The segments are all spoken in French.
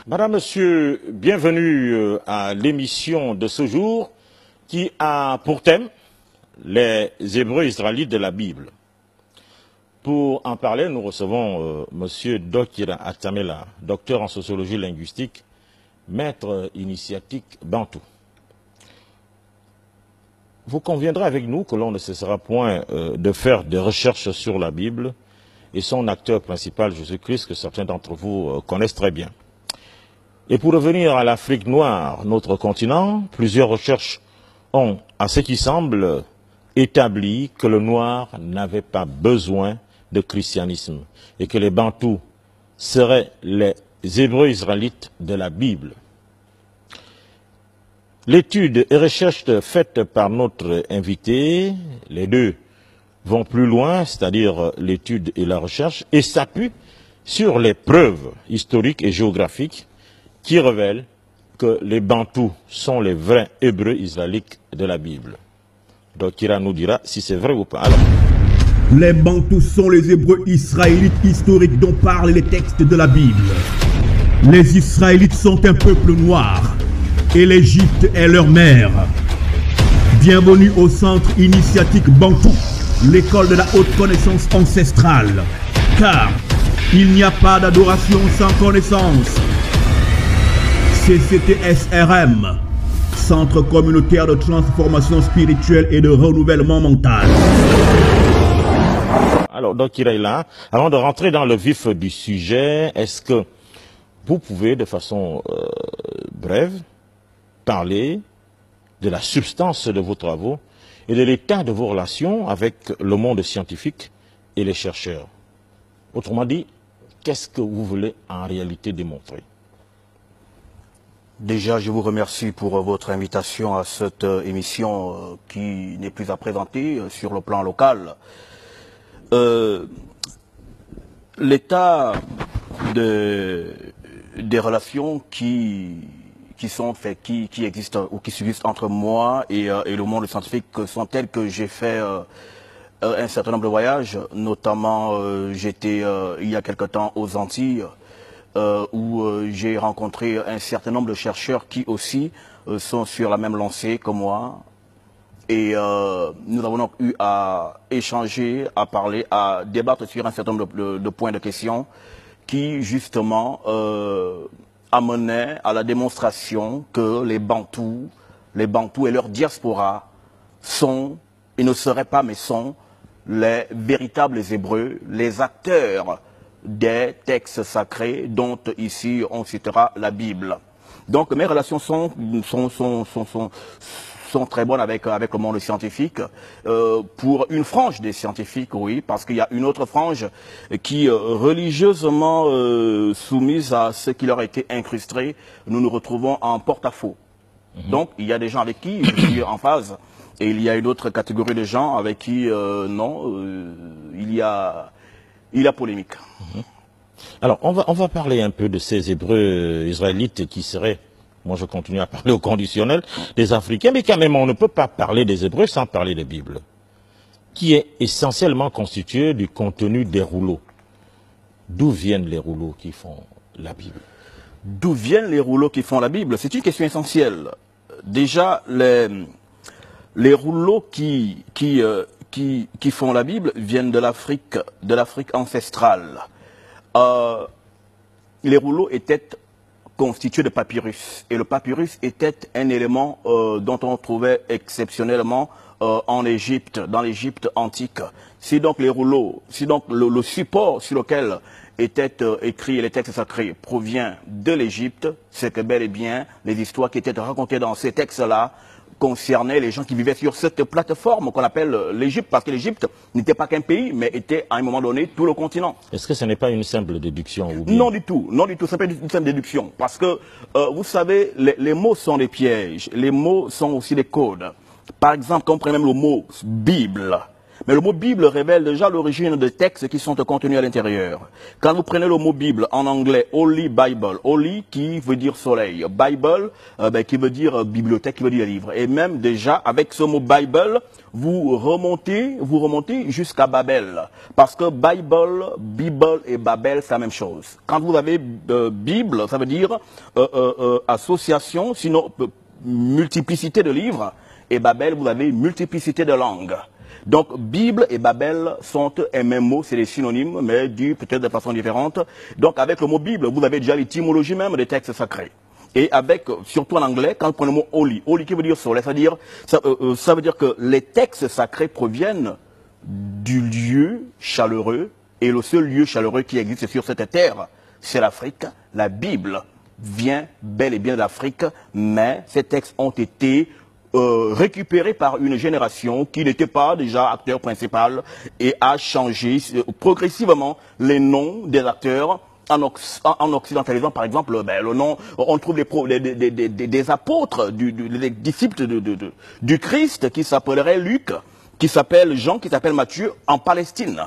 Madame, Monsieur, bienvenue à l'émission de ce jour qui a pour thème les Hébreux israélites de la Bible. Pour en parler, nous recevons Monsieur Dokira Atamela, docteur en sociologie linguistique, maître initiatique bantou. Vous conviendrez avec nous que l'on ne cessera point de faire des recherches sur la Bible et son acteur principal, Jésus-Christ, que certains d'entre vous connaissent très bien. Et pour revenir à l'Afrique noire, notre continent, plusieurs recherches ont, à ce qui semble, établi que le noir n'avait pas besoin de christianisme et que les Bantous seraient les Hébreux israélites de la Bible. L'étude et recherche faite par notre invité, les deux vont plus loin, c'est-à-dire l'étude et la recherche, et s'appuient sur les preuves historiques et géographiques qui révèlent que les Bantous sont les vrais Hébreux israélites de la Bible. Donc Kira nous dira si c'est vrai ou pas. Alors, les Bantous sont les Hébreux israélites historiques dont parlent les textes de la Bible. Les Israélites sont un peuple noir et l'Égypte est leur mère. Bienvenue au centre initiatique Bantou, l'école de la haute connaissance ancestrale. Car il n'y a pas d'adoration sans connaissance. CCTSRM, Centre communautaire de transformation spirituelle et de renouvellement mental. Alors, donc il est là. Avant de rentrer dans le vif du sujet, est-ce que vous pouvez, de façon brève, parler de la substance de vos travaux et de l'état de vos relations avec le monde scientifique et les chercheurs? Autrement dit, qu'est-ce que vous voulez en réalité démontrer? Déjà, je vous remercie pour votre invitation à cette émission qui n'est plus à présenter sur le plan local. L'état des relations qui existent ou qui subsistent entre moi et le monde scientifique sont telles que j'ai fait un certain nombre de voyages, notamment j'étais il y a quelque temps aux Antilles, où j'ai rencontré un certain nombre de chercheurs qui aussi sont sur la même lancée que moi. Et nous avons donc eu à échanger, à parler, à débattre sur un certain nombre de points de questions qui justement amenaient à la démonstration que les Bantous et leur diaspora sont, et ne seraient pas mais sont, les véritables Hébreux, les acteurs des textes sacrés dont ici on citera la Bible. Donc mes relations sont très bonnes avec le monde scientifique, pour une frange des scientifiques, oui, parce qu'il y a une autre frange qui religieusement soumise à ce qui leur a été incrusté, nous nous retrouvons en porte-à-faux. Donc il y a des gens avec qui je suis en phase, et il y a une autre catégorie de gens avec qui il y a polémique. Alors, on va parler un peu de ces Hébreux israélites qui seraient, moi je continue à parler au conditionnel, des Africains, mais quand même on ne peut pas parler des Hébreux sans parler de Bible, qui est essentiellement constitué du contenu des rouleaux. D'où viennent les rouleaux qui font la Bible? D'où viennent les rouleaux qui font la Bible? C'est une question essentielle. Déjà, les rouleaux qui font la Bible viennent de l'Afrique ancestrale. Les rouleaux étaient constitués de papyrus, et le papyrus était un élément dont on trouvait exceptionnellement en Égypte, dans l'Égypte antique. Si donc les rouleaux, si donc le support sur lequel étaient écrits les textes sacrés provient de l'Égypte, c'est que bel et bien les histoires qui étaient racontées dans ces textes-là concernait les gens qui vivaient sur cette plateforme qu'on appelle l'Égypte, parce que l'Égypte n'était pas qu'un pays, mais était à un moment donné tout le continent. Est-ce que ce n'est pas une simple déduction ou bien... Non du tout, c'est pas une simple déduction, parce que vous savez, les mots sont des pièges, les mots sont aussi des codes. Par exemple, quand on prend même le mot Bible, Mais le mot Bible révèle déjà l'origine des textes qui sont contenus à l'intérieur. Quand vous prenez le mot Bible en anglais, Holy Bible, Holy qui veut dire soleil, Bible qui veut dire bibliothèque, qui veut dire livre. Et même déjà avec ce mot Bible, vous remontez jusqu'à Babel. Parce que Bible et Babel, c'est la même chose. Quand vous avez Bible, ça veut dire association, sinon multiplicité de livres. Et Babel, vous avez multiplicité de langues. Donc, Bible et Babel sont un même mot, c'est des synonymes, mais dit peut-être de façon différente. Donc, avec le mot Bible, vous avez déjà l'étymologie même des textes sacrés. Et avec, surtout en anglais, quand on prend le mot holy, holy qui veut dire soleil, ça veut dire que les textes sacrés proviennent du lieu chaleureux, et le seul lieu chaleureux qui existe sur cette terre, c'est l'Afrique. La Bible vient bel et bien d'Afrique, mais ces textes ont été récupéré par une génération qui n'était pas déjà acteur principal et a changé progressivement les noms des acteurs en occidentalisant par exemple le nom, on trouve des apôtres, des disciples du Christ qui s'appellerait Luc, qui s'appelle Jean, qui s'appelle Matthieu en Palestine.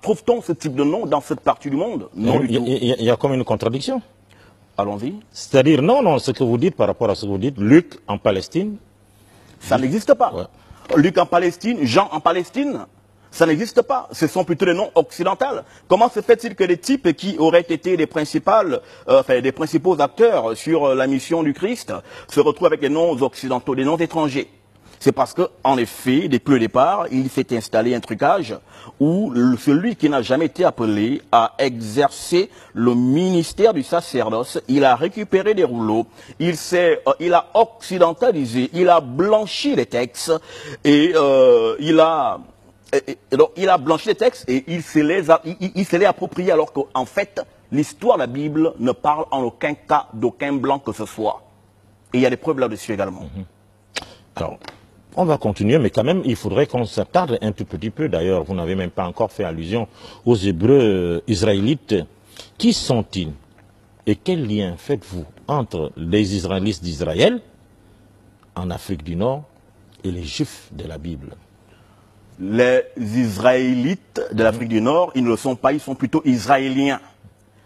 Trouve-t-on ce type de nom dans cette partie du monde? Non du tout. Il y a comme une contradiction. Allons-y. C'est-à-dire, non, ce que vous dites par rapport à ce que vous dites, Luc en Palestine. Ça n'existe pas. Ouais. Luc en Palestine, Jean en Palestine, ça n'existe pas. Ce sont plutôt des noms occidentaux. Comment se fait-il que les types qui auraient été des principaux acteurs sur la mission du Christ se retrouvent avec des noms occidentaux, des noms étrangers? C'est parce que, en effet, depuis le départ, il s'est installé un trucage où celui qui n'a jamais été appelé à exercer le ministère du sacerdoce, il a récupéré des rouleaux, il a occidentalisé, il a blanchi les textes et il a blanchi les textes et il se les approprié alors qu'en fait, l'histoire de la Bible ne parle en aucun cas d'aucun blanc que ce soit. Et il y a des preuves là-dessus également. Alors, on va continuer, mais quand même, il faudrait qu'on s'attarde un tout petit peu. D'ailleurs, vous n'avez même pas encore fait allusion aux Hébreux israélites. Qui sont-ils? Et quel lien faites-vous entre les Israélites d'Israël, en Afrique du Nord, et les Juifs de la Bible? Les Israélites de l'Afrique du Nord, ils ne le sont pas, ils sont plutôt Israéliens.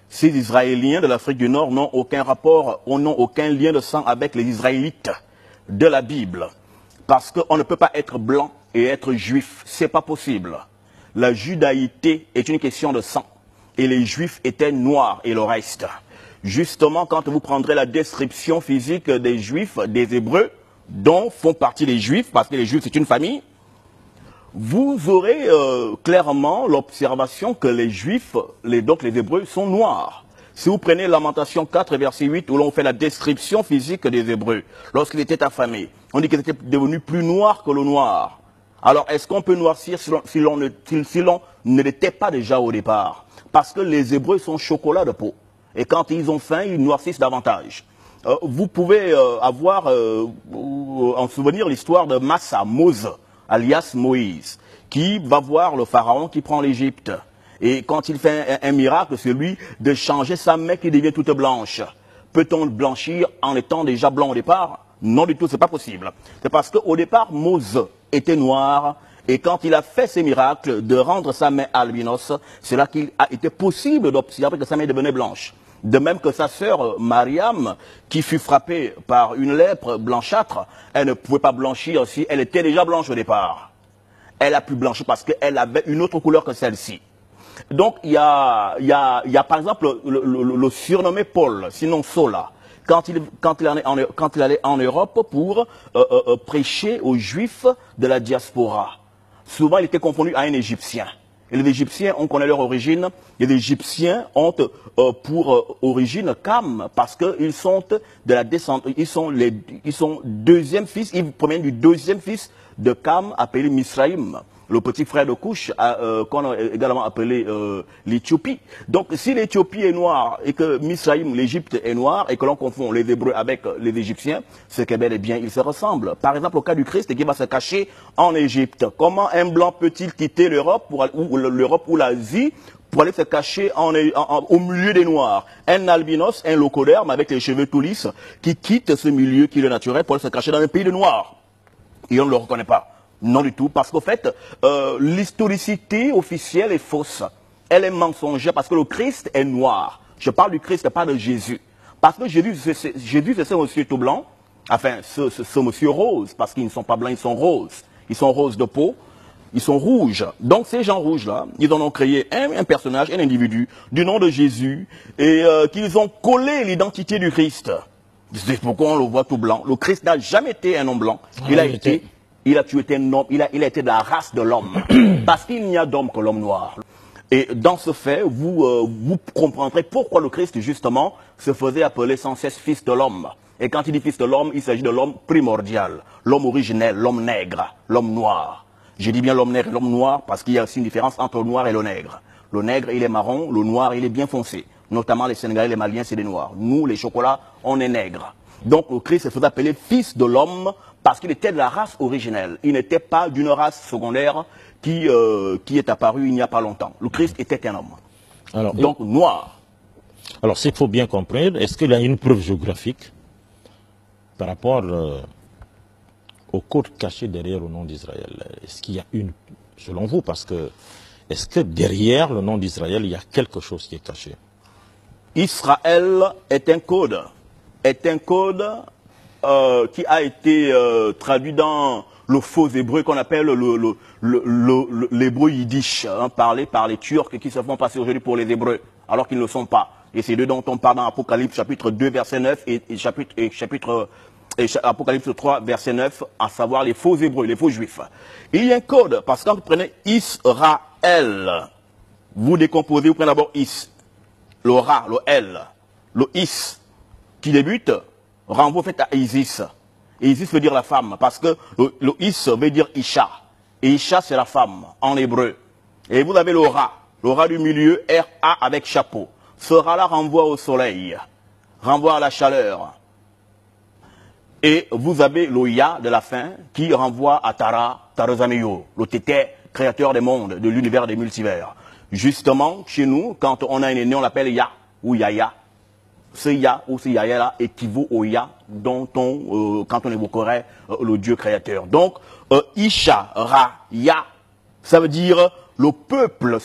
Ces Israéliens de l'Afrique du Nord n'ont aucun rapport, n'ont aucun lien de sang avec les Israélites de la Bible. Parce qu'on ne peut pas être blanc et être juif, c'est pas possible. La judaïté est une question de sang. Et les juifs étaient noirs et le reste. Justement, quand vous prendrez la description physique des juifs, des hébreux, dont font partie les juifs, parce que les juifs c'est une famille, vous aurez clairement l'observation que les juifs, donc les hébreux, sont noirs. Si vous prenez Lamentation 4, verset 8, où l'on fait la description physique des Hébreux, lorsqu'ils étaient affamés, on dit qu'ils étaient devenus plus noirs que le noir. Alors, est-ce qu'on peut noircir si l'on ne l'était pas déjà au départ? Parce que les Hébreux sont chocolat de peau. Et quand ils ont faim, ils noircissent davantage. Vous pouvez avoir en souvenir l'histoire de Massa, Mose, alias Moïse, qui va voir le pharaon qui prend l'Égypte. Et quand il fait un miracle, c'est lui de changer sa main qui devient toute blanche. Peut-on blanchir en étant déjà blanc au départ? Non du tout, c'est pas possible. C'est parce qu'au départ, Mose était noir. Et quand il a fait ces miracles de rendre sa main albinos, c'est là qu'il a été possible d'observer que sa main devenait blanche. De même que sa sœur Mariam, qui fut frappée par une lèpre blanchâtre, elle ne pouvait pas blanchir si elle était déjà blanche au départ. Elle a pu blanchir parce qu'elle avait une autre couleur que celle-ci. Donc, il y a par exemple le surnommé Paul, sinon Sola, quand il allait en Europe pour prêcher aux Juifs de la diaspora. Souvent, il était confondu à un Égyptien. Et les Égyptiens, on connaît leur origine. Les Égyptiens ont pour origine Cam, parce qu'ils sont de la descendance, ils sont deuxième fils, ils proviennent du deuxième fils de Cam, appelé Misraïm. Le petit frère de Couche, qu'on a également appelé l'Éthiopie. Donc, si l'Éthiopie est noire et que Misraïm, l'Égypte, est noire et que l'on confond les Hébreux avec les Égyptiens, c'est que bel et bien ils se ressemblent. Par exemple, au cas du Christ qui va se cacher en Égypte. Comment un blanc peut-il quitter l'Europe ou l'Asie pour aller se cacher au milieu des Noirs? Un albinos, un locoderme avec les cheveux tout lisses qui quitte ce milieu qui est le naturel pour aller se cacher dans un pays de Noirs. Et on ne le reconnaît pas. Non du tout, parce qu'au fait, l'historicité officielle est fausse. Elle est mensongère parce que le Christ est noir. Je parle du Christ, pas de Jésus. Parce que Jésus, c'est ce monsieur tout blanc, enfin, ce monsieur rose, parce qu'ils ne sont pas blancs, ils sont roses. Ils sont roses de peau, ils sont rouges. Donc ces gens rouges-là, ils en ont créé un personnage, un individu, du nom de Jésus, et qu'ils ont collé l'identité du Christ. C'est pourquoi on le voit tout blanc. Le Christ n'a jamais été un homme blanc. Il a toujours été un homme, il a été de la race de l'homme. Parce qu'il n'y a d'homme que l'homme noir. Et dans ce fait, vous comprendrez pourquoi le Christ, justement, se faisait appeler sans cesse fils de l'homme. Et quand il dit fils de l'homme, il s'agit de l'homme primordial, l'homme originel, l'homme nègre, l'homme noir. Je dis bien l'homme nègre et l'homme noir parce qu'il y a aussi une différence entre le noir et le nègre. Le nègre, il est marron, le noir, il est bien foncé. Notamment les Sénégalais, les Maliens, c'est des noirs. Nous, les chocolats, on est nègres. Donc le Christ se faisait appeler fils de l'homme parce qu'il était de la race originelle. Il n'était pas d'une race secondaire qui est apparue il n'y a pas longtemps. Le Christ était un homme. Alors, donc noir. Alors s'il faut bien comprendre, est-ce qu'il y a une preuve géographique par rapport au code caché derrière le nom d'Israël? Est-ce qu'il y a une, selon vous, parce que, est-ce que derrière le nom d'Israël, il y a quelque chose qui est caché? Israël est un code. Qui a été traduit dans le faux hébreu qu'on appelle l'hébreu yiddish, hein, parlé par les Turcs qui se font passer aujourd'hui pour les Hébreux, alors qu'ils ne le sont pas. Et c'est d'eux dont on parle dans Apocalypse chapitre 2 verset 9 et Apocalypse 3 verset 9, à savoir les faux Hébreux, les faux Juifs. Il y a un code, parce que quand vous prenez Israël, vous décomposez, vous prenez d'abord Is, le Ra, le L, le Is, qui débute, renvoie fait à Isis. Et Isis veut dire la femme, parce que le Is veut dire Isha. Et Isha, c'est la femme, en hébreu. Et vous avez le Ra du milieu, R-A avec chapeau. Ce Ra-là renvoie au soleil, renvoie à la chaleur. Et vous avez le Ya de la fin, qui renvoie à Tarazamiyo, le Tété, créateur des mondes, de l'univers des multivers. Justement, chez nous, quand on a un aîné, on l'appelle Ya ou Yaya. Ce Ya ou ce Yaya-là équivaut au Ya dont quand on évoquerait le Dieu créateur. Donc, Isha, Ra, Ya, ça veut dire le peuple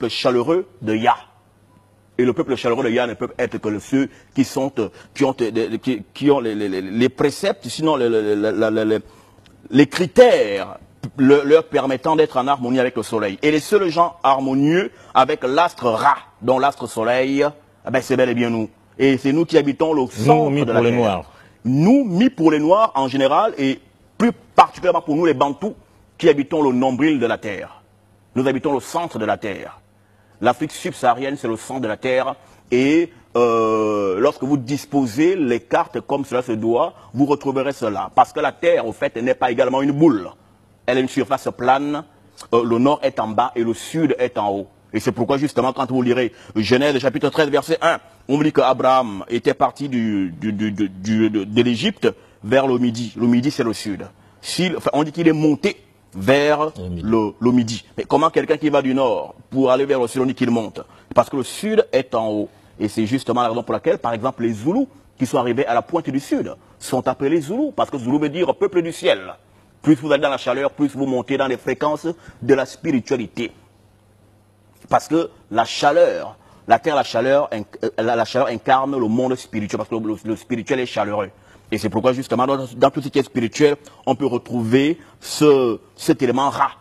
chaleureux de Ya. Et le peuple chaleureux de Ya ne peut être que ceux qui ont les préceptes, sinon les critères leur permettant d'être en harmonie avec le soleil. Et les seuls gens harmonieux avec l'astre Ra, dont l'astre soleil, eh ben c'est bel et bien nous. Et c'est nous qui habitons le centre de la Terre. Les Noirs. Nous, mis pour les Noirs en général, et plus particulièrement pour nous les Bantous, qui habitons le nombril de la Terre. Nous habitons le centre de la Terre. L'Afrique subsaharienne, c'est le centre de la Terre. Et lorsque vous disposez les cartes comme cela se doit, vous retrouverez cela. Parce que la Terre, au fait, n'est pas également une boule. Elle a une surface plane. Le nord est en bas et le sud est en haut. Et c'est pourquoi, justement, quand vous lirez Genèse, chapitre 13, verset 1, on dit qu'Abraham était parti de l'Égypte vers le midi. Le midi, c'est le sud. On dit qu'il est monté vers le midi. Mais comment quelqu'un qui va du nord pour aller vers le sud, on dit qu'il monte? Parce que le sud est en haut. Et c'est justement la raison pour laquelle, par exemple, les Zoulous, qui sont arrivés à la pointe du sud, sont appelés Zoulous. Parce que Zoulou veut dire peuple du ciel. Plus vous allez dans la chaleur, plus vous montez dans les fréquences de la spiritualité. Parce que la chaleur, la terre, la chaleur incarne le monde spirituel, parce que le spirituel est chaleureux. Et c'est pourquoi justement, dans tout ce qui est spirituel, on peut retrouver cet élément Ra,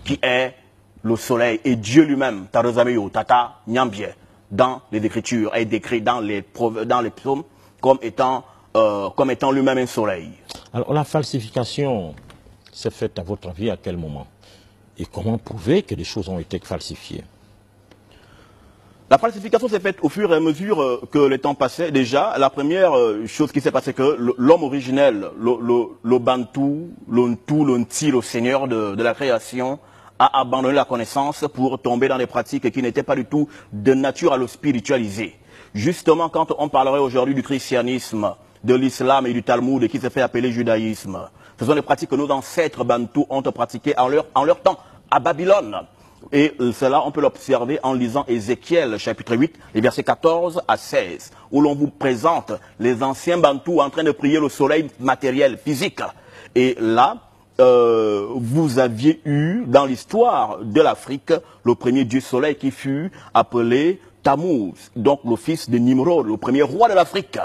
qui est le soleil. Et Dieu lui-même, Tarazamiyo, Tata, Nyambie, dans les Écritures, est décrit dans les psaumes comme étant lui-même un soleil. Alors la falsification s'est faite à votre avis à quel moment? Et comment prouver que des choses ont été falsifiées? La falsification s'est faite au fur et à mesure que le temps passait. Déjà, la première chose qui s'est passée, que l'homme originel, le Bantou, le Ntou, le Nti, le Seigneur de la création, a abandonné la connaissance pour tomber dans des pratiques qui n'étaient pas du tout de nature à le spiritualiser. Justement, quand on parlerait aujourd'hui du christianisme, de l'islam et du Talmud, qui se fait appeler judaïsme, ce sont des pratiques que nos ancêtres Bantous ont pratiquées en leur temps, à Babylone. Et cela, on peut l'observer en lisant Ézéchiel, chapitre 8, les versets 14 à 16, où l'on vous présente les anciens Bantous en train de prier le soleil matériel, physique. Et là, vous aviez eu dans l'histoire de l'Afrique le premier dieu soleil qui fut appelé Tammuz, donc le fils de Nimrod, le premier roi de l'Afrique.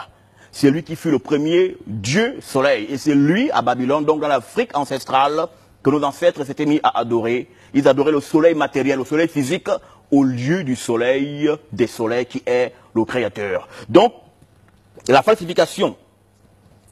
C'est lui qui fut le premier dieu soleil. Et c'est lui, à Babylone, donc dans l'Afrique ancestrale, que nos ancêtres s'étaient mis à adorer. Ils adoraient le soleil matériel, le soleil physique, au lieu du soleil des soleils qui est le créateur. Donc, la falsification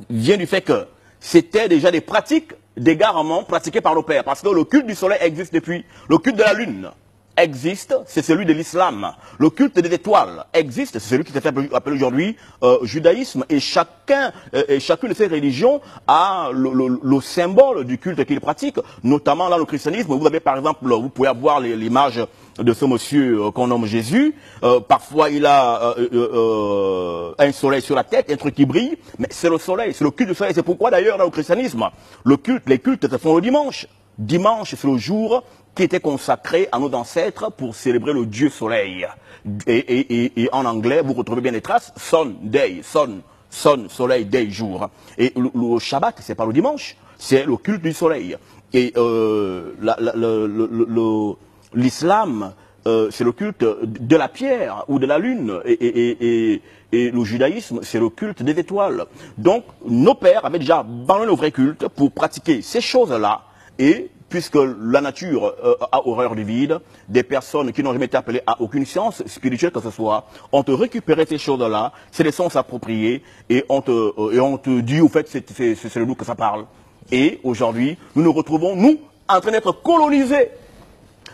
vient du fait que c'était déjà des pratiques d'égarement pratiquées par nos pères. Parce que le culte du soleil existe depuis. Le culte de la lune existe, c'est celui de l'islam. Le culte des étoiles existe, c'est celui qui s'est appelé aujourd'hui judaïsme. Et chacune de ces religions a le symbole du culte qu'il pratique, notamment dans le christianisme. Vous avez par exemple, vous pouvez avoir l'image de ce monsieur qu'on nomme Jésus. Parfois il a un soleil sur la tête, un truc qui brille, mais c'est le soleil, c'est le culte du soleil. C'est pourquoi d'ailleurs dans le christianisme, les cultes se font le dimanche. Dimanche, c'est le jour qui était consacré à nos ancêtres pour célébrer le Dieu soleil. Et en anglais, vous retrouvez bien les traces, Sunday, sun, soleil, day, jour. Et le Shabbat, c'est pas le dimanche, c'est le culte du soleil. Et l'islam, c'est le culte de la pierre ou de la lune. Et le judaïsme, c'est le culte des étoiles. Donc, nos pères avaient déjà abandonné le vrai culte pour pratiquer ces choses-là. Et puisque la nature a horreur du vide, des personnes qui n'ont jamais été appelées à aucune science spirituelle que ce soit, ont récupéré ces choses-là, c'est les sens appropriés, et on te dit, au fait, c'est de nous que ça parle. Et aujourd'hui, nous nous retrouvons, nous, en train d'être colonisés,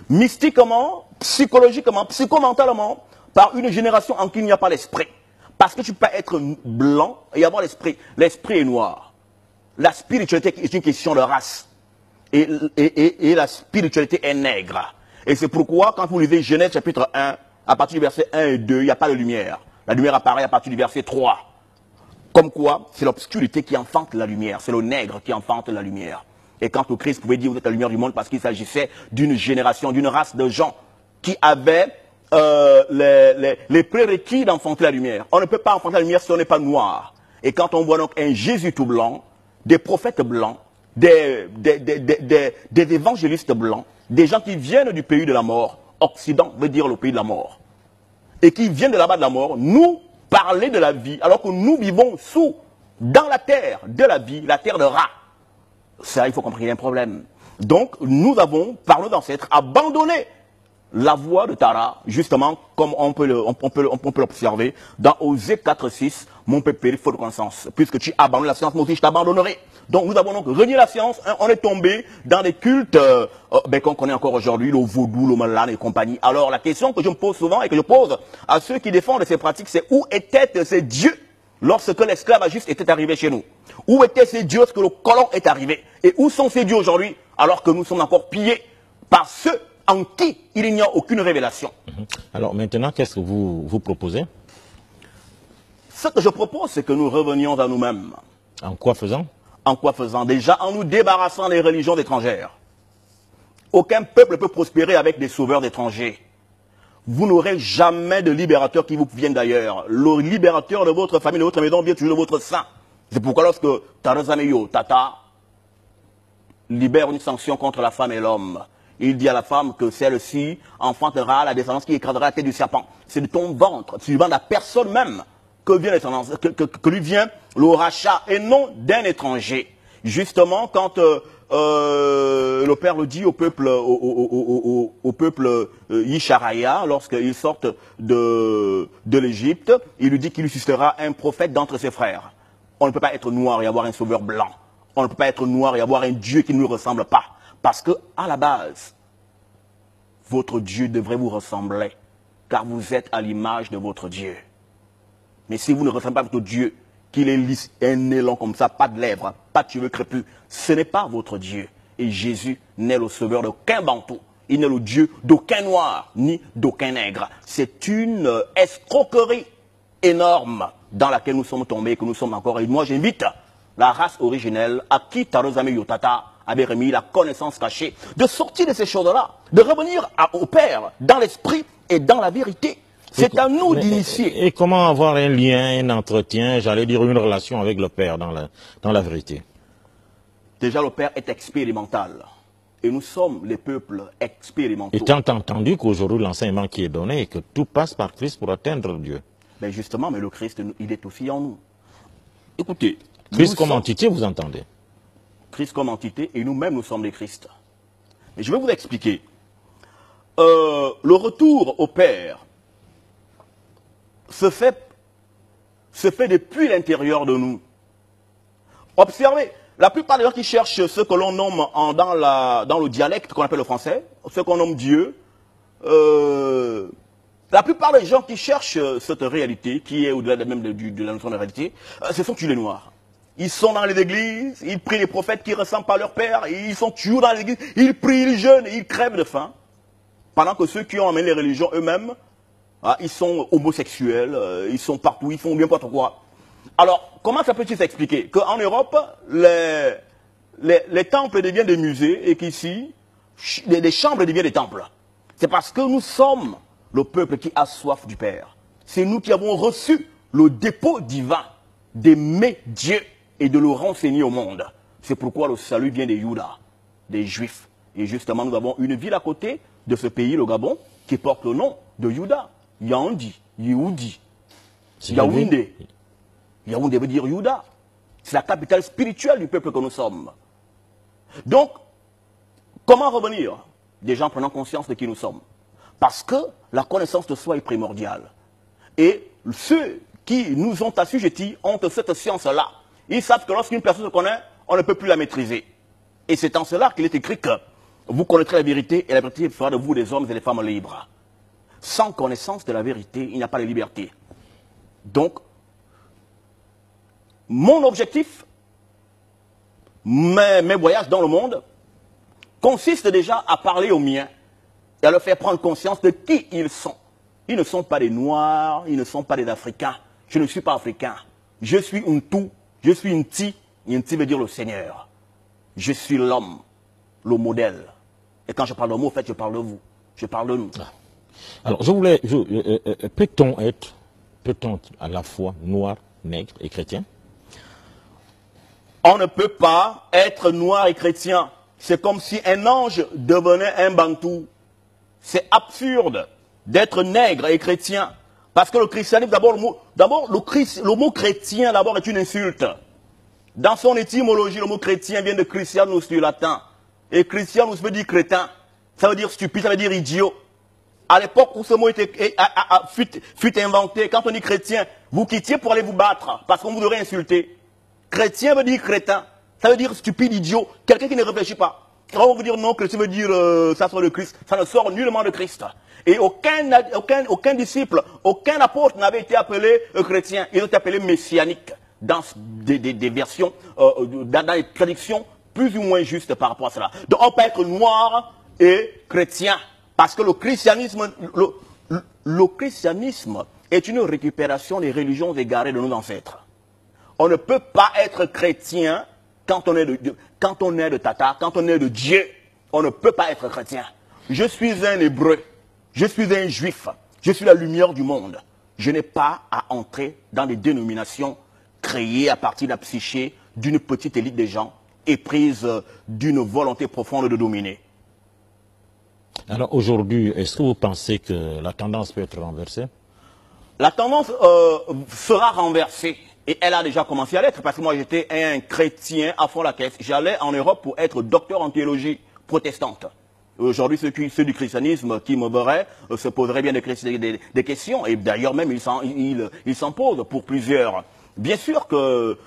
mystiquement, psychologiquement, psychomentalement, par une génération en qui il n'y a pas l'esprit. Parce que tu peux être blanc et avoir l'esprit. L'esprit est noir. La spiritualité est une question de race. Et la spiritualité est nègre. Et c'est pourquoi, quand vous lisez Genèse chapitre 1, à partir du verset 1 et 2, il n'y a pas de lumière. La lumière apparaît à partir du verset 3. Comme quoi, c'est l'obscurité qui enfante la lumière. C'est le nègre qui enfante la lumière. Et quand le Christ pouvait dire vous êtes la lumière du monde, parce qu'il s'agissait d'une génération, d'une race de gens qui avaient les prérequis d'enfanter la lumière. On ne peut pas enfanter la lumière si on n'est pas noir. Et quand on voit donc un Jésus tout blanc, des prophètes blancs, des évangélistes blancs, des gens qui viennent du pays de la mort, Occident veut dire le pays de la mort, et qui viennent de là-bas de la mort, nous parler de la vie, alors que nous vivons dans la terre de la vie, la terre de rats. Ça, il faut comprendre qu'il y a un problème. Donc, nous avons, par nos ancêtres, abandonné la voie de Tara, justement, comme on peut l'observer dans Osée 4:6, mon peuple périt faute de connaissance. Puisque tu abandonnes la science, moi aussi je t'abandonnerai. Donc nous avons donc renié la science, on est tombé dans des cultes qu'on connaît encore aujourd'hui, le vaudou, le malade et compagnie. Alors la question que je me pose souvent et que je pose à ceux qui défendent ces pratiques, c'est où étaient ces dieux lorsque l'esclavagisme était arrivé chez nous? Où étaient ces dieux lorsque le colon est arrivé? Et où sont ces dieux aujourd'hui alors que nous sommes encore pillés par ceux en qui il n'y a aucune révélation? Alors maintenant, qu'est-ce que vous proposez? Ce que je propose, c'est que nous revenions à nous-mêmes. En quoi faisant? En quoi faisant? Déjà en nous débarrassant des religions étrangères. Aucun peuple ne peut prospérer avec des sauveurs étrangers. Vous n'aurez jamais de libérateur qui vous vienne d'ailleurs. Le libérateur de votre famille, de votre maison, vient toujours de votre sein. C'est pourquoi lorsque Tarazameyo, Tata, libère une sanction contre la femme et l'homme, il dit à la femme que celle-ci enfantera la descendance qui écrasera la tête du serpent. C'est de ton ventre, tu demandes à personne même que lui vient le rachat et non d'un étranger. Justement, quand le Père le dit au peuple, au peuple Yisharaya, lorsqu'ils sortent de l'Égypte, il lui dit qu'il lui suscitera un prophète d'entre ses frères. On ne peut pas être noir et avoir un sauveur blanc. On ne peut pas être noir et avoir un Dieu qui ne nous ressemble pas. Parce que, à la base, votre Dieu devrait vous ressembler, car vous êtes à l'image de votre Dieu. Mais si vous ne ressemblez pas à votre Dieu, qu'il est lisse, un nez long comme ça, pas de lèvres, pas de cheveux crépus, ce n'est pas votre Dieu. Et Jésus n'est le sauveur d'aucun bantou. Il n'est le Dieu d'aucun noir, ni d'aucun nègre. C'est une escroquerie énorme dans laquelle nous sommes tombés, que nous sommes encore. Et moi, j'invite la race originelle à qui Tarozame Yotata avait remis la connaissance cachée, de sortir de ces choses-là, de revenir au Père, dans l'esprit et dans la vérité. C'est à nous d'initier. Et comment avoir un lien, un entretien, j'allais dire une relation avec le Père dans la vérité? Déjà, le Père est expérimental. Et nous sommes les peuples expérimentaux. Étant entendu qu'aujourd'hui, l'enseignement qui est donné est que tout passe par Christ pour atteindre Dieu. Ben justement, mais le Christ, il est aussi en nous. Écoutez. Christ comme entité, vous entendez? Christ comme entité, et nous-mêmes, nous sommes les Christ. Mais je vais vous expliquer. Le retour au Père se fait depuis l'intérieur de nous. Observez, la plupart des gens qui cherchent ce que l'on nomme dans le dialecte qu'on appelle le français, ce qu'on nomme Dieu, la plupart des gens qui cherchent cette réalité, qui est au-delà même de la notion de réalité, ce sont tous les Noirs. Ils sont dans les églises, ils prient les prophètes qui ne ressemblent pas à leur père, ils sont toujours dans les églises, ils prient, ils jeûnent, ils crèvent de faim. Pendant que ceux qui ont amené les religions eux-mêmes, ils sont homosexuels, ils sont partout, ils font bien pas trop quoi. Alors, comment ça peut-il s'expliquer? Qu'en Europe, les temples deviennent des musées et qu'ici, les chambres deviennent des temples. C'est parce que nous sommes le peuple qui a soif du Père. C'est nous qui avons reçu le dépôt divin d'aimer Dieu et de le renseigner au monde. C'est pourquoi le salut vient des Judas, des Juifs. Et justement, nous avons une ville à côté de ce pays, le Gabon, qui porte le nom de Juda. Yaoundé, Yehoudi, Yaoundé. Yaoundé veut dire Juda. C'est la capitale spirituelle du peuple que nous sommes. Donc, comment revenir? Des gens prenant conscience de qui nous sommes. Parce que la connaissance de soi est primordiale. Et ceux qui nous ont assujettis ont cette science-là. Ils savent que lorsqu'une personne se connaît, on ne peut plus la maîtriser. Et c'est en cela qu'il est écrit que vous connaîtrez la vérité et la vérité fera de vous des hommes et des femmes libres. Sans connaissance de la vérité, il n'y a pas de liberté. Donc, mon objectif, mes voyages dans le monde, consiste déjà à parler aux miens et à leur faire prendre conscience de qui ils sont. Ils ne sont pas des Noirs, ils ne sont pas des Africains. Je ne suis pas africain. Je suis Untu, je suis Nti. Nti veut dire le Seigneur. Je suis l'homme, le modèle. Et quand je parle de moi, en fait, je parle de vous. Je parle de nous. Alors, peut-on à la fois noir, nègre et chrétien? On ne peut pas être noir et chrétien. C'est comme si un ange devenait un bantou. C'est absurde d'être nègre et chrétien. Parce que le christianisme, le mot chrétien d'abord est une insulte. Dans son étymologie, le mot chrétien vient de Christianus du latin. Et Christianus veut dire crétin. Ça veut dire stupide, ça veut dire idiot. À l'époque où ce mot fut inventé, quand on dit chrétien, vous quittiez pour aller vous battre, parce qu'on vous aurait insulté. Chrétien veut dire crétin. Ça veut dire stupide, idiot, quelqu'un qui ne réfléchit pas. Quand on veut dire non, chrétien veut dire ça sort de Christ, ça ne sort nullement de Christ. Et aucun disciple, aucun apôtre n'avait été appelé chrétien. Ils ont été appelés messianiques dans des versions, dans les traductions plus ou moins justes par rapport à cela. Donc on peut être noir et chrétien. Parce que le christianisme est une récupération des religions égarées de nos ancêtres. On ne peut pas être chrétien quand on est de Tata, quand on est de Dieu. On ne peut pas être chrétien. Je suis un hébreu, je suis un juif, je suis la lumière du monde. Je n'ai pas à entrer dans des dénominations créées à partir de la psyché d'une petite élite de gens éprise d'une volonté profonde de dominer. Alors aujourd'hui, est-ce que vous pensez que la tendance peut être renversée? La tendance sera renversée. Et elle a déjà commencé à l'être, parce que moi j'étais un chrétien à fond la caisse. J'allais en Europe pour être docteur en théologie protestante. Aujourd'hui, ceux du christianisme qui me verraient se poseraient bien des questions. Et d'ailleurs même, ils s'en posent pour plusieurs. Bien sûr que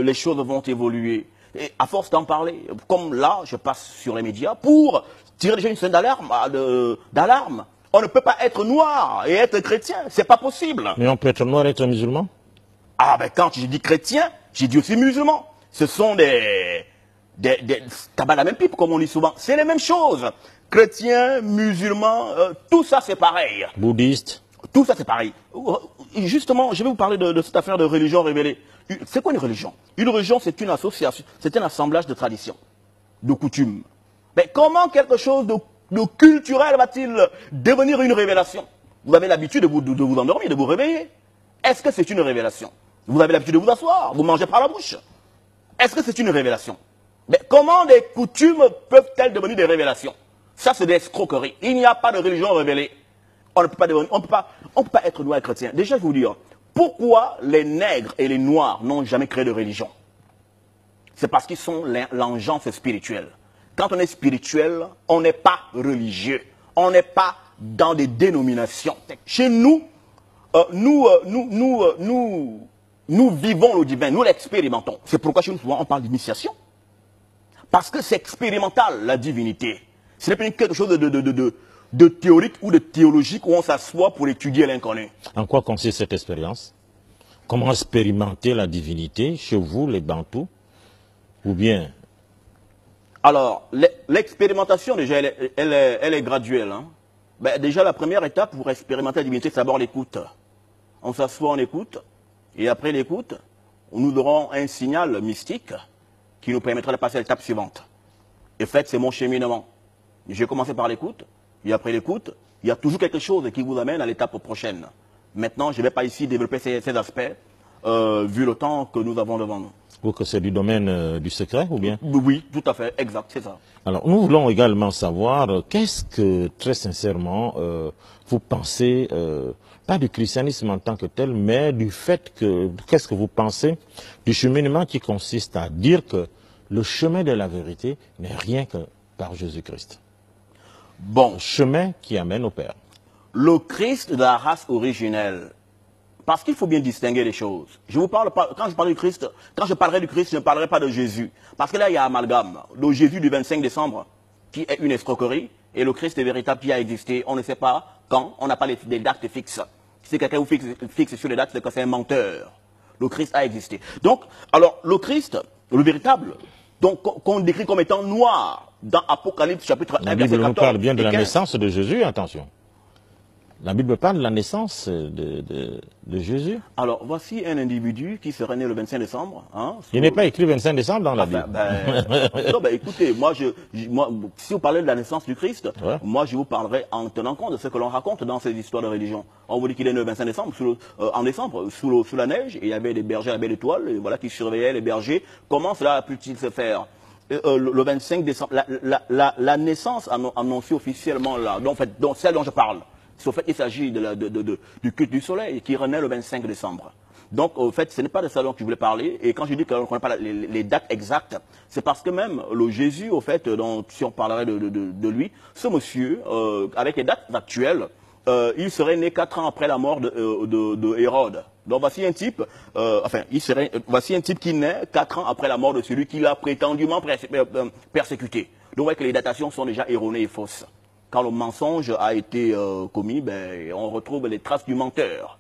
les choses vont évoluer. Et à force d'en parler, comme là, je passe sur les médias pour tirer déjà une scène d'alarme. On ne peut pas être noir et être chrétien, c'est pas possible. Mais on peut être noir et être musulman? Ah ben quand j'ai dit chrétien, j'ai dit aussi musulman. Ce sont des tabac la même pipe comme on dit souvent. C'est les mêmes choses. Chrétien, musulman, tout ça c'est pareil. Bouddhiste. Tout ça c'est pareil. Justement, je vais vous parler de cette affaire de religion révélée. C'est quoi une religion? Une religion, c'est une association, c'est un assemblage de traditions, de coutumes. Mais comment quelque chose de culturel va-t-il devenir une révélation? Vous avez l'habitude de vous endormir, de vous réveiller. Est-ce que c'est une révélation? Vous avez l'habitude de vous asseoir, vous mangez par la bouche. Est-ce que c'est une révélation? Mais comment des coutumes peuvent-elles devenir des révélations? Ça, c'est des escroqueries. Il n'y a pas de religion révélée. On ne peut pas devenir, on peut pas être noir et chrétien. Déjà, je vais vous dire, pourquoi les nègres et les noirs n'ont jamais créé de religion? C'est parce qu'ils sont l'engeance spirituelle. Quand on est spirituel, on n'est pas religieux. On n'est pas dans des dénominations. Chez nous, nous vivons le divin, nous l'expérimentons. C'est pourquoi chez nous, souvent, on parle d'initiation. Parce que c'est expérimental, la divinité. Ce n'est pas quelque chose de théorique ou de théologique où on s'assoit pour étudier l'inconnu. En quoi consiste cette expérience? Comment expérimenter la divinité chez vous, les Bantous? Ou bien? Alors, l'expérimentation, déjà, elle est graduelle. Hein. Ben, déjà, la première étape pour expérimenter la divinité, c'est d'abord l'écoute. On s'assoit, on écoute, et après l'écoute, nous aurons un signal mystique qui nous permettra de passer à l'étape suivante. Et fait, c'est mon cheminement. J'ai commencé par l'écoute, et après l'écoute, il y a toujours quelque chose qui vous amène à l'étape prochaine. Maintenant, je ne vais pas ici développer ces aspects, vu le temps que nous avons devant nous. Ou que c'est du domaine du secret, ou bien? Oui, tout à fait, exact, c'est ça. Alors, nous voulons également savoir, qu'est-ce que, très sincèrement, vous pensez, pas du christianisme en tant que tel, mais du fait que, qu'est-ce que vous pensez du cheminement qui consiste à dire que le chemin de la vérité n'est rien que par Jésus-Christ. Bon. Le chemin qui amène au Père. Le Christ de la race originelle. Parce qu'il faut bien distinguer les choses. Je vous parle pas, quand je parlerai du Christ, quand je parlerai du Christ, je ne parlerai pas de Jésus. Parce que là, il y a amalgame. Le Jésus du 25 décembre, qui est une escroquerie, et le Christ véritable qui a existé, on ne sait pas quand, on n'a pas des dates fixes. Si quelqu'un vous fixe sur les dates, c'est que c'est un menteur. Le Christ a existé. Donc, alors, le Christ, le véritable, donc qu'on décrit comme étant noir, dans Apocalypse chapitre 1, La Bible nous parle bien de la naissance de Jésus, attention. La Bible parle de la naissance de Jésus. Alors, voici un individu qui serait né le 25 décembre. Hein, il n'est pas écrit 25 décembre dans la Bible. Non, écoutez, moi, si vous parlez de la naissance du Christ, ouais. Moi, je vous parlerai en tenant compte de ce que l'on raconte dans ces histoires de religion. On vous dit qu'il est né le 25 décembre, en décembre, sous la neige, et il y avait des bergers à la baie d'étoile, et voilà, qui surveillaient les bergers. Comment cela a pu-t-il se faire? Le 25 décembre, la naissance annoncée officiellement là, donc celle dont je parle. Au fait, il s'agit du culte du soleil qui renaît le 25 décembre. Donc, au fait, ce n'est pas de ça dont je voulais parler. Et quand je dis qu'on ne connaît pas les dates exactes, c'est parce que même le Jésus, au fait, si on parlerait de lui, ce monsieur, avec les dates actuelles, il serait né 4 ans après la mort de Hérode. Donc, voici un type, voici un type qui naît 4 ans après la mort de celui qui l'a prétendument persécuté. Donc, vous voyez que les datations sont déjà erronées et fausses. Quand le mensonge a été commis, on retrouve les traces du menteur.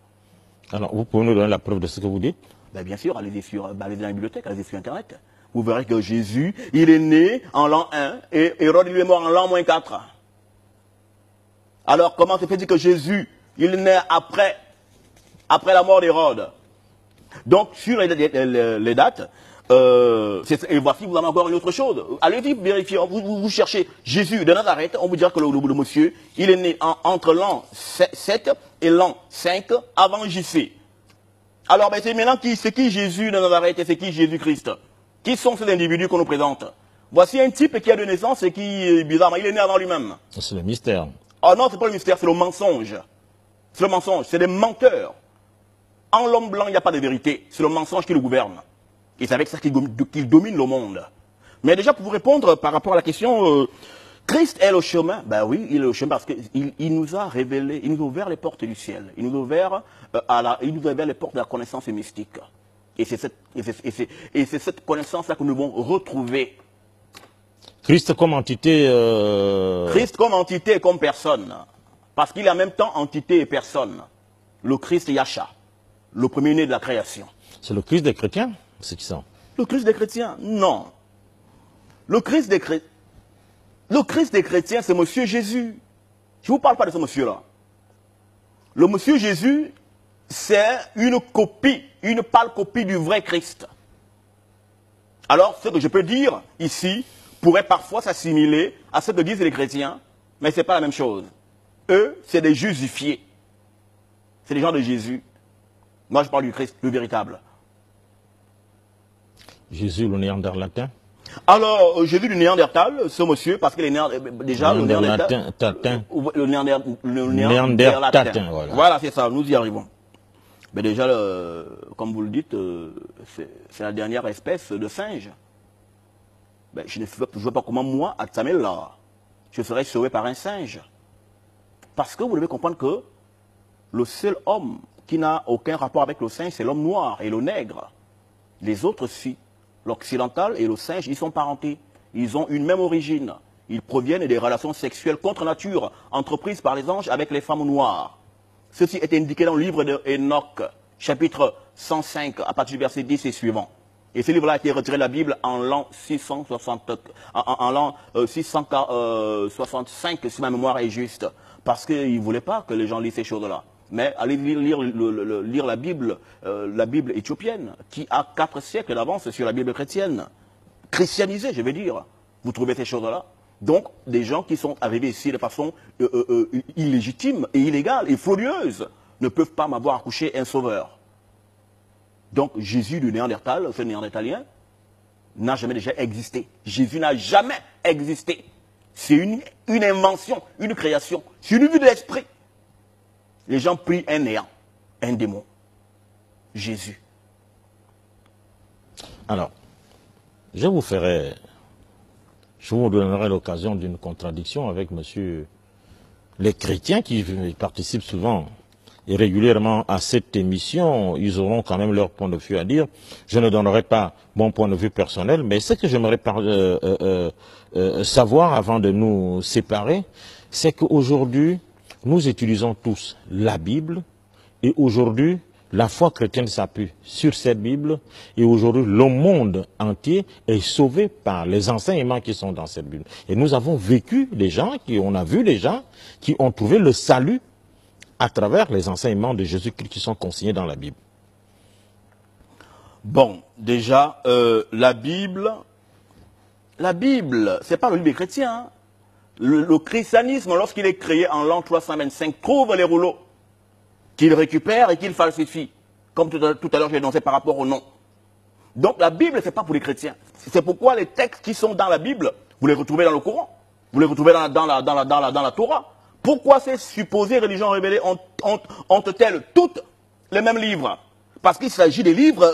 Alors, vous pouvez nous donner la preuve de ce que vous dites? Bien sûr, allez dans la bibliothèque, allez sur Internet. Vous verrez que Jésus, il est né en l'an 1 et Hérode, il est mort en l'an -4. Alors, comment se fait-il que Jésus, il est né après la mort d'Hérode? Donc, sur les dates, et voici, vous en avez encore une autre chose. Allez-y vérifier, vous cherchez Jésus de Nazareth, on vous dira que le monsieur, il est né entre l'an 7 et l'an 5 avant JC. Alors, c'est maintenant c'est qui Jésus de Nazareth et c'est qui Jésus-Christ? Qui sont ces individus qu'on nous présente? Voici un type qui a de naissance et qui, bizarrement, il est né avant lui-même. C'est le mystère. Oh non, c'est pas le mystère, c'est le mensonge. C'est le mensonge, c'est des menteurs. En l'homme blanc, il n'y a pas de vérité. C'est le mensonge qui le gouverne. Et c'est avec ça qu'il domine le monde. Mais déjà, pour vous répondre par rapport à la question, Christ est le chemin. Ben oui, il est le chemin parce qu'il nous a révélé, il nous a ouvert les portes du ciel. Il nous a ouvert, les portes de la connaissance mystique. Et c'est cette connaissance-là que nous devons retrouver. Christ comme entité... Christ comme entité et comme personne. Parce qu'il est en même temps entité et personne. Le Christ Yahcha, le premier-né de la création. C'est le Christ des chrétiens? C'est qui ça? Le Christ des chrétiens? Non. Le Christ des chrétiens, c'est Monsieur Jésus. Je ne vous parle pas de ce monsieur-là. Le Monsieur Jésus, c'est une copie, une pâle copie du vrai Christ. Alors, ce que je peux dire ici pourrait parfois s'assimiler à ce que disent les chrétiens, mais ce n'est pas la même chose. Eux, c'est des justifiés. C'est les gens de Jésus. Moi, je parle du Christ, le véritable. Jésus, le néanderlatin? Alors, j'ai vu du Néandertal, ce monsieur, parce que les déjà, le Néandertal... Le Néandertal. Voilà, c'est ça, nous y arrivons. Mais déjà, comme vous le dites, c'est la dernière espèce de singe. Ben, je ne vois pas comment moi, Atsamel, là, je serais sauvé par un singe. Parce que vous devez comprendre que le seul homme qui n'a aucun rapport avec le singe, c'est l'homme noir et le nègre. Les autres, si. L'occidental et le singe, ils sont parentés. Ils ont une même origine. Ils proviennent des relations sexuelles contre nature, entreprises par les anges avec les femmes noires. Ceci est indiqué dans le livre d'Enoch, chapitre 105, à partir du verset 10 et suivant. Et ce livre-là a été retiré de la Bible en l'an 665, si ma mémoire est juste. Parce qu'il ne voulait pas que les gens lisent ces choses-là. Mais allez lire la Bible éthiopienne, qui a 4 siècles d'avance sur la Bible chrétienne. Christianisée, je vais dire. Vous trouvez ces choses-là. Donc, des gens qui sont arrivés ici de façon illégitime et illégale et frauduleuse ne peuvent pas m'avoir accouché un sauveur. Donc, Jésus du Néandertal, ce Néandertalien, n'a jamais déjà existé. Jésus n'a jamais existé. C'est une invention, une création. C'est une vue de l'esprit. Les gens prient un néant, un démon. Jésus. Alors, je vous donnerai l'occasion d'une contradiction avec monsieur les chrétiens qui participent souvent et régulièrement à cette émission. Ils auront quand même leur point de vue à dire. Je ne donnerai pas mon point de vue personnel, mais ce que j'aimerais savoir avant de nous séparer, c'est qu'aujourd'hui, nous utilisons tous la Bible et aujourd'hui, la foi chrétienne s'appuie sur cette Bible et aujourd'hui, le monde entier est sauvé par les enseignements qui sont dans cette Bible. Et nous avons vécu on a vu des gens qui ont trouvé le salut à travers les enseignements de Jésus-Christ qui sont consignés dans la Bible. Bon, déjà, la Bible, c'est pas le livre des chrétiens, hein. Le christianisme, lorsqu'il est créé en l'an 325, trouve les rouleaux qu'il récupère et qu'il falsifie. Comme tout à l'heure, j'ai énoncé par rapport au nom. Donc la Bible, ce n'est pas pour les chrétiens. C'est pourquoi les textes qui sont dans la Bible, vous les retrouvez dans le Coran. Vous les retrouvez dans la Torah. Pourquoi ces supposées religions révélées ont-elles toutes les mêmes livres? Parce qu'il s'agit des livres,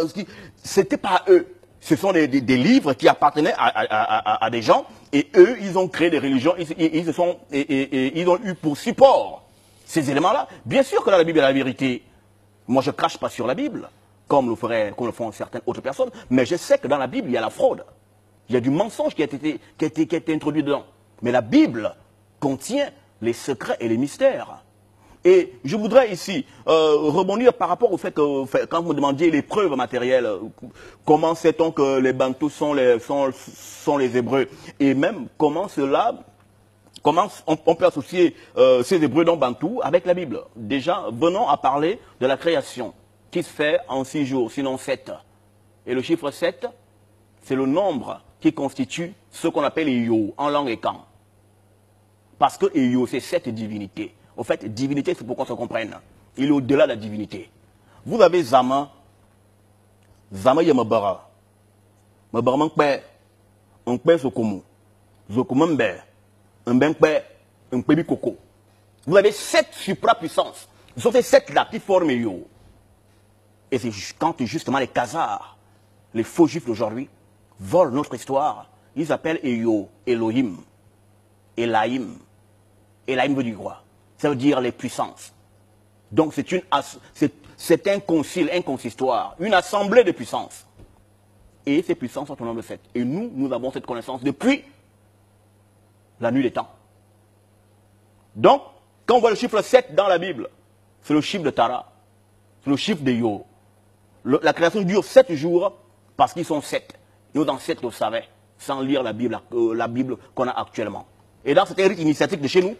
ce n'était pas eux. Ce sont des livres qui appartenaient à des gens, et eux, ils ont créé des religions, ils ont eu pour support ces éléments-là. Bien sûr que dans la Bible, il y a la vérité. Moi, je ne crache pas sur la Bible, comme le font certaines autres personnes, mais je sais que dans la Bible, il y a la fraude. Il y a du mensonge qui a été introduit dedans. Mais la Bible contient les secrets et les mystères. Et je voudrais ici rebondir par rapport au fait que, quand vous me demandiez les preuves matérielles, comment sait-on que les Bantous sont les Hébreux? Et même comment on peut associer ces Hébreux non Bantous avec la Bible? Déjà, venons à parler de la création, qui se fait en 6 jours, sinon 7. Et le chiffre 7, c'est le nombre qui constitue ce qu'on appelle Eyo, en langue écan. Parce que Eyo, c'est 7 divinités. Au fait, divinité, c'est pour qu'on se comprenne. Il est au-delà de la divinité. Vous avez Zama. Zama Yamabara. Mabara Mankpe. Unkpe Zokomu. Zokomu Mbe. Mbenkpe. Unkpe Bikoko. Vous avez 7 suprapuissances. Ce sont ces 7-là qui forment Yo. Et c'est quand justement les Khazars, les faux juifs d'aujourd'hui, volent notre histoire, ils appellent Eyo, Elohim, Elaïm. Elaïm veut dire quoi? Ça veut dire les puissances. Donc c'est un concile, un consistoire, une assemblée de puissances. Et ces puissances sont au nombre de 7. Et nous avons cette connaissance depuis la nuit des temps. Donc, quand on voit le chiffre 7 dans la Bible, c'est le chiffre de Tara, c'est le chiffre de Yo. La création dure 7 jours parce qu'ils sont 7. Nous, dans 7, on le savait, sans lire la Bible qu'on a actuellement. Et dans cette rite initiatique de chez nous,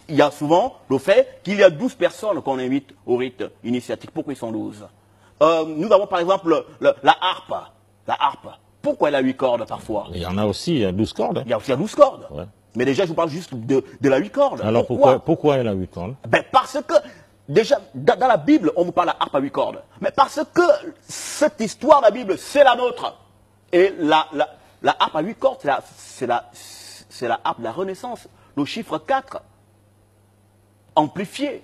il y a souvent le fait qu'il y a 12 personnes qu'on invite au rite initiatique. Pourquoi ils sont 12? Nous avons par exemple la harpe. La harpe. Pourquoi elle a 8 cordes parfois? Il y en a aussi, il y a 12 cordes. Il y a aussi 12 cordes. Ouais. Mais déjà, je vous parle juste de la 8 cordes. Alors pourquoi elle a 8 cordes? Ben parce que, déjà, dans la Bible, on vous parle de la harpe à 8 cordes. Mais parce que cette histoire de la Bible, c'est la nôtre. Et La harpe à 8 cordes, c'est la harpe de la Renaissance. Le chiffre 4, amplifié.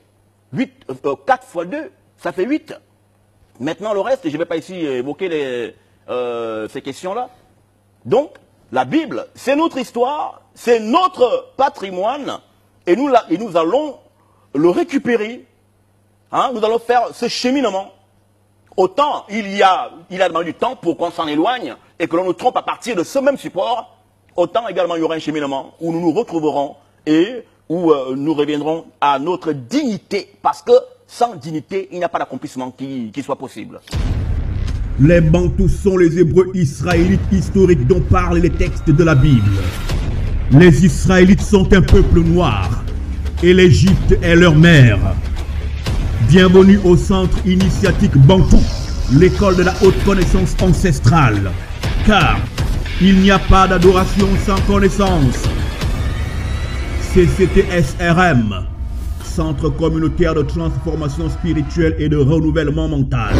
4 fois 2, ça fait 8. Maintenant, le reste, je ne vais pas ici évoquer ces questions-là. Donc, la Bible, c'est notre histoire, c'est notre patrimoine, et nous allons le récupérer. Hein, nous allons faire ce cheminement. Autant il y a demandé du temps pour qu'on s'en éloigne et que l'on nous trompe à partir de ce même support, autant également il y aura un cheminement où nous nous retrouverons et où nous reviendrons à notre dignité. Parce que sans dignité, il n'y a pas d'accomplissement qui soit possible. Les Bantous sont les Hébreux israélites historiques dont parlent les textes de la Bible. Les Israélites sont un peuple noir et l'Égypte est leur mère. Bienvenue au centre initiatique Bantou, l'école de la haute connaissance ancestrale. Car il n'y a pas d'adoration sans connaissance. CCTSRM, Centre communautaire de transformation spirituelle et de renouvellement mental.